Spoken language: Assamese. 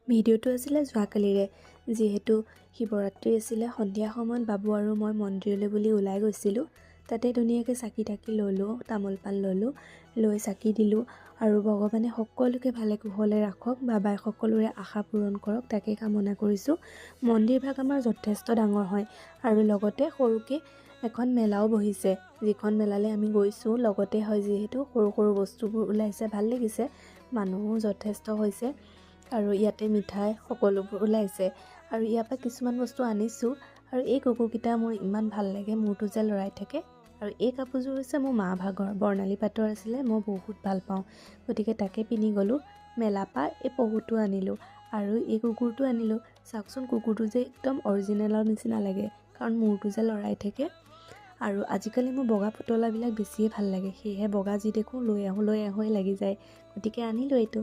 ভিডিঅ'টো আছিলে যোৱাকালিৰে। যিহেতু শিৱৰাত্ৰি আছিলে, সন্ধিয়া সময়ত বাবু আৰু মই মন্দিৰলৈ বুলি ওলাই গৈছিলোঁ। তাতে ধুনীয়াকৈ চাকি তাকি ল'লোঁ, তামোল পাণ ল'লোঁ, লৈ চাকি দিলোঁ আৰু ভগৱানে সকলোকে ভালে কুশলে ৰাখক, বাবাই সকলোৰে আশা পূৰণ কৰক, তাকে কামনা কৰিছোঁ। মন্দিৰভাগ আমাৰ যথেষ্ট ডাঙৰ হয় আৰু লগতে সৰুকৈ এখন মেলাও বহিছে, যিখন মেলালৈ আমি গৈছোঁ লগতে হয়। যিহেতু সৰু সৰু বস্তুবোৰ ওলাইছে, ভাল লাগিছে, মানুহো যথেষ্ট হৈছে আৰু ইয়াতে মিঠাই সকলোবোৰ ওলাইছে আৰু ইয়াৰ পৰা কিছুমান বস্তু আনিছোঁ। আৰু এই কুকুৰকেইটা মোৰ ইমান ভাল লাগে, মূৰটো যে লৰাই থাকে। আৰু এই কাপোৰযোৰ হৈছে মোৰ মা ভাগৰ, বৰ্ণালী পাটৰ আছিলে, মই বহুত ভাল পাওঁ, গতিকে তাকে পিন্ধি গ'লোঁ। মেলাৰ পৰা এই পহুটো আনিলোঁ আৰু এই কুকুৰটো আনিলোঁ। চাওকচোন, কুকুৰটো যে একদম অৰিজিনেলৰ নিচিনা লাগে, কাৰণ মূৰটো যে লৰাই থাকে। আৰু আজিকালি মোৰ বগা পুতলাবিলাক বেছিয়ে ভাল লাগে, সেয়েহে বগা যি দেখোঁ লৈ আহোঁ লাগি যায়, গতিকে আনিলোঁ এইটো।